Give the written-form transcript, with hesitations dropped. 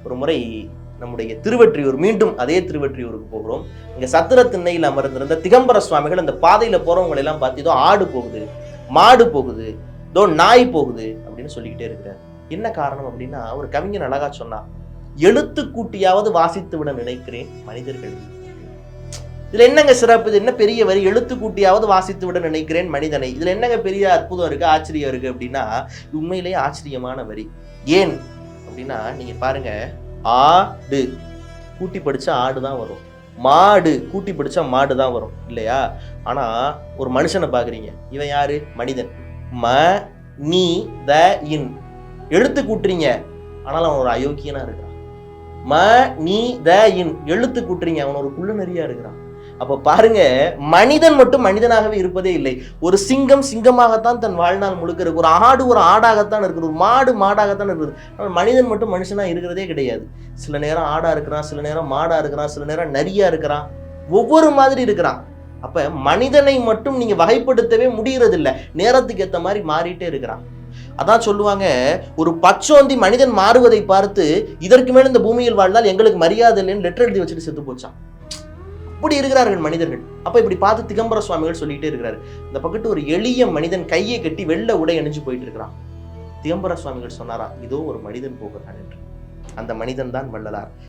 ஒரு முறை நம்முடைய திருவெற்றியூர், மீண்டும் அதே திருவெற்றியூருக்கு போகிறோம். இங்க சத்திர திண்ணையில் அமர்ந்திருந்த திகம்பர சுவாமிகள் அந்த பாதையில போறவங்களை எல்லாம் பார்த்து இதோ ஆடு போகுது, மாடு போகுது, இதோ நாய் போகுது அப்படின்னு சொல்லிக்கிட்டே இருக்கிறார். என்ன காரணம் அப்படின்னா, ஒரு கவிஞன் அழகா சொன்னா, எழுத்து கூட்டியாவது வாசித்து விட நினைக்கிறேன் மனிதர்கள். இதுல என்னங்க சிறப்பு? இது என்ன பெரிய வரி? எழுத்து கூட்டியாவது வாசித்து விட நினைக்கிறேன் மனிதனை. இதுல என்னங்க பெரிய அற்புதம் இருக்கு, ஆச்சரியம் இருக்கு அப்படின்னா, உண்மையிலேயே ஆச்சரியமான வரி. ஏன் அப்படின்னா, நீங்க பாருங்க, ஆடு கூட்டி படிச்சா ஆடு தான் வரும், மாடு கூட்டி படிச்சா மாடு தான் வரும் இல்லையா? ஆனா ஒரு மனுஷனை பாக்குறீங்க, இவன் யாரு? மனிதன். ம நீ த இன் எழுத்து கூட்டுறீங்க, ஆனால் அவன் ஒரு அயோக்கியனா இருக்கிறான். ம நீ த இன் எழுத்து கூட்டுறீங்க, அவன் ஒரு குள்ள நெறியா இருக்கிறான். அப்ப பாருங்க, மனிதன் மட்டும் மனிதனாகவே இருப்பதே இல்லை. ஒரு சிங்கம் சிங்கமாகத்தான் தன் வாழ்நாள் முழுக்க இருக்கு, ஒரு ஆடு ஒரு ஆடாகத்தான் இருக்குது, ஒரு மாடு மாடாகத்தான் இருக்குது. ஆனால் மனிதன் மட்டும் மனுஷனா இருக்கிறதே கிடையாது. சில நேரம் ஆடா இருக்கிறான், சில நேரம் மாடா இருக்கிறான், சில நேரம் நரியா இருக்கிறான், ஒவ்வொரு மாதிரி இருக்கிறான். அப்ப மனிதனை மட்டும் நீங்க வகைப்படுத்தவே முடியறது இல்லை, நேரத்துக்கு ஏற்ற மாதிரி மாறிட்டே இருக்கிறான். அதான் சொல்லுவாங்க, ஒரு பச்சோந்தி மனிதன் மாறுவதை பார்த்து இதற்கு மேல இந்த பூமியில் வாழ்ந்தால் எங்களுக்கு மரியாதை இல்லைன்னு லெட்டர் எழுதி வச்சுட்டு செத்து போச்சான். இப்படி இருக்கிறார்கள் மனிதர்கள். அப்ப இப்படி பார்த்து திகம்பர சுவாமிகள் சொல்லிட்டே இருக்கிறாரு. இந்த பக்கத்து ஒரு எளிய மனிதன் கையை கட்டி வெள்ளை உடை அணிஞ்சு போயிட்டு இருக்கிறான். திகம்பர சுவாமிகள் சொன்னாரா, இதோ ஒரு மனிதன் போகிறான் என்று. அந்த மனிதன் தான் வள்ளலார்.